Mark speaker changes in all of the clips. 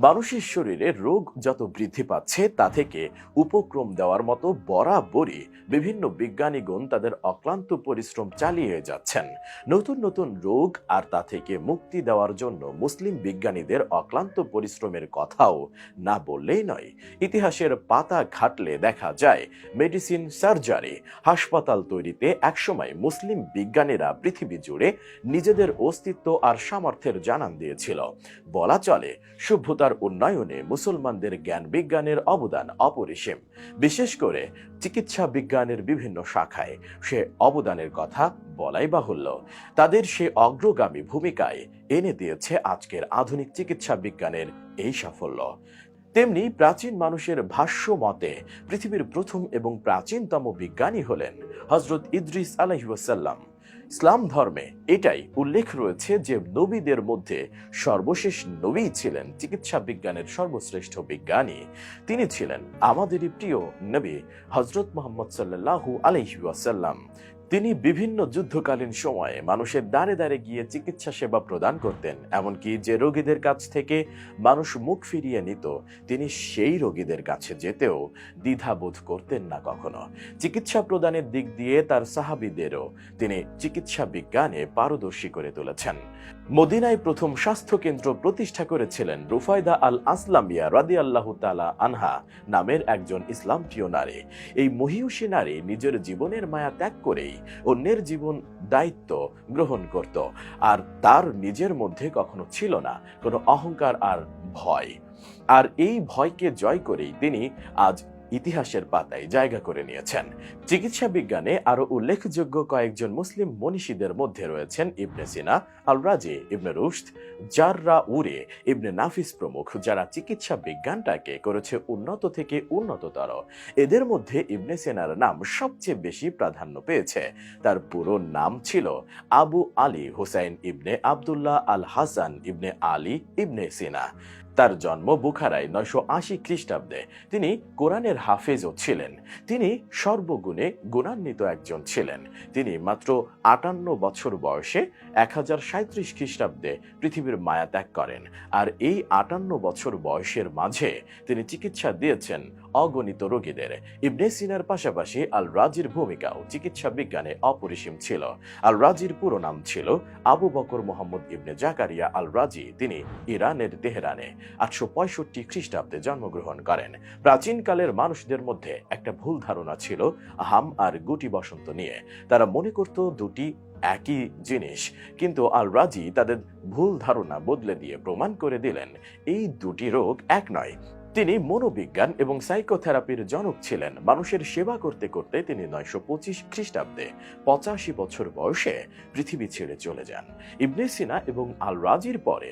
Speaker 1: মানুষের শরীরে রোগ যত বৃদ্ধি পাচ্ছে তা থেকে উপক্রম দেওয়ার মতো বরাবরই বিভিন্ন বিজ্ঞানীগণ তাদের অক্লান্ত পরিশ্রম চালিয়ে যাচ্ছেন। নতুন নতুন রোগ আর তা থেকে মুক্তি দেওয়ার জন্য মুসলিম বিজ্ঞানীদের অক্লান্ত পরিশ্রমের কথাও না বললেই নয়। ইতিহাসের পাতা ঘাটলে দেখা যায় মেডিসিন, সার্জারি, হাসপাতাল তৈরিতে একসময় মুসলিম বিজ্ঞানীরা পৃথিবী জুড়ে নিজেদের অস্তিত্ব আর সামর্থ্যের জানান দিয়েছিল। বলা চলে সভ্যতার উন্নয়নে মুসলমানদের জ্ঞান বিজ্ঞানের অবদান অপরিসীম। বিশেষ করে চিকিৎসা বিজ্ঞানের বিভিন্ন শাখায় সে অবদানের কথা বলাই বাহুল্য। তাদের সে অগ্রগামী ভূমিকায় এনে দিয়েছে আজকের আধুনিক চিকিৎসা বিজ্ঞানের এই সাফল্য। তেমনি প্রাচীন মানুষের ভাষ্য মতে পৃথিবীর প্রথম এবং প্রাচীনতম বিজ্ঞানী হলেন হযরত ইদ্রিস আলাইহিস সালাম। ইসলাম ধর্মে এটাই উল্লেখ রয়েছে যে নবীদের মধ্যে সর্বশেষ নবী ছিলেন চিকিৎসা বিজ্ঞানের সর্বশ্রেষ্ঠ বিজ্ঞানী। তিনি ছিলেন আমাদেরই প্রিয় নবী হযরত মুহাম্মদ সাল্লাল্লাহু আলাইহি ওয়াসাল্লাম। তিনি বিভিন্ন যুদ্ধকালীন সময়ে মানুষের দ্বারে দ্বারে গিয়ে চিকিৎসা সেবা প্রদান করতেন। এমনকি যে রোগীদের কাছ থেকে মানুষ মুখ ফিরিয়ে নিত তিনি সেই রোগীদের কাছে যেতেও দ্বিধাবোধ করতেন না কখনো। চিকিৎসা প্রদানের দিক দিয়ে তার সাহাবীদেরও তিনি চিকিৎসা বিজ্ঞানে পারদর্শী করে তুলেছেন। মদিনায় প্রথম স্বাস্থ্য কেন্দ্র প্রতিষ্ঠা করেছিলেন রুফায়দা আল আসলামিয়া রাদিয়াল্লাহু তাআলা আনহা নামের একজন ইসলাম প্রিয় নারী। এই মহিয়সী নারী নিজের জীবনের মায়া ত্যাগ করেই অন্যের জীবন দায়িত্ব গ্রহণ করত, আর তার নিজের মধ্যে কখনো ছিল না কোনো অহংকার আর ভয়। আর এই ভয়কে জয় করেই তিনি আজ ইতিহাসের পাতায় জায়গা করে নিয়েছেন। চিকিৎসা বিজ্ঞানে আরো উল্লেখযোগ্য কয়েকজন মুসলিম মনীষীদের মধ্যে রয়েছেন ইবনে সিনা, আল রাজি, ইবনে রুশদ, জাররাউরি, ইবনে নাফিস প্রমুখ, যারা চিকিৎসা বিজ্ঞানটাকে করেছে উন্নত থেকে উন্নততর। এদের মধ্যে ইবনে সিনার নাম সবচেয়ে বেশি প্রাধান্য পেয়েছে। তার পুরো নাম ছিল আবু আলী হুসাইন ইবনে আবদুল্লাহ আল হাসান ইবনে আলী ইবনে সিনা। তার জন্ম বুখারায় 980 খ্রিস্টাব্দে। তিনি কোরআনের হাফেজও ছিলেন। তিনি সর্বগুণে গুণান্বিত একজন ছিলেন। তিনি মাত্র 58 বছর বয়সে 1037 খ্রিস্টাব্দে পৃথিবীর মায়া ত্যাগ করেন। আর এই 58 বছর বয়সের মাঝে তিনি চিকিৎসা দিয়েছেন অগণিত রোগীদের। ইবনে সিনার পাশাপাশি আল রাজির ভূমিকাও চিকিৎসা বিজ্ঞানে অপরিসীম ছিল। আল রাজির পুরো নাম ছিল আবু বকর মুহাম্মদ ইবনে জাকারিয়া আল রাজি। তিনি ইরানের তেহরানে 865 খ্রিস্টাব্দে জন্মগ্রহণ করেন। প্রাচীনকালের মানুষদের মধ্যে একটা ভুল ধারণা ছিল হাম আর গুটি বসন্ত নিয়ে। তারা মনে করত দুটি একই জিনিস, কিন্তু আল রাজি তাদের ভুল ধারণা বদলে দিয়ে প্রমাণ করে দিলেন এই দুটি রোগ এক নয়। তিনি মনোবিজ্ঞান এবং সাইকোথেরাপির জনক ছিলেন। মানুষের সেবা করতে করতে তিনি 925 খ্রিস্টাব্দে 85 বছর বয়সে পৃথিবী ছেড়ে চলে যান। ইবনে সিনা এবং আল রাজির পরে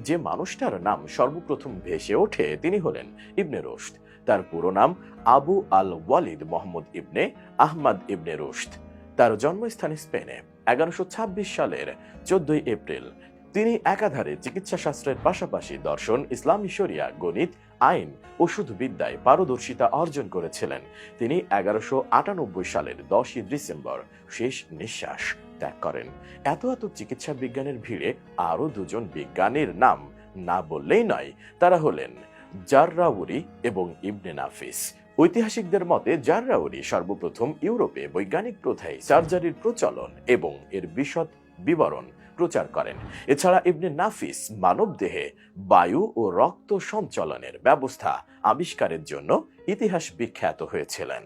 Speaker 1: যে মানুষটার নাম সর্বপ্রথম ভেসে ওঠে তিনি হলেন ইবনে রুশদ। তার পুরো নাম আবু আল ওয়ালিদ মোহাম্মদ ইবনে আহমদ ইবনে রুশদ। তার জন্মস্থান স্পেনে। 1126 সালের 14 এপ্রিল তিনি একাধারে চিকিৎসা শাস্ত্রের পাশাপাশি দর্শন, ইসলামী শরিয়া, গণিত, আইন, ওষুধবিদ্যায় পারদর্শিতা অর্জন করেছিলেন। তিনি 1198 সালের 10 ডিসেম্বর শেষ নিঃশ্বাস ত্যাগ করেন। এত চিকিৎসা বিজ্ঞানের ভিড়ে আরো দুজন বিজ্ঞানীর নাম না বললেই নয়। তারা হলেন জাররাউরি এবং ইবনে নাফিস। ঐতিহাসিকদের মতে জাররাউরি সর্বপ্রথম ইউরোপে বৈজ্ঞানিক প্রথায় সার্জারির প্রচলন এবং এর বিশদ বিবরণ প্রচার করেন। এছাড়া ইবনে নাফিস মানব দেহে বায়ু ও রক্ত সঞ্চালনের ব্যবস্থা আবিষ্কারের জন্য ইতিহাস বিখ্যাত হয়েছিলেন।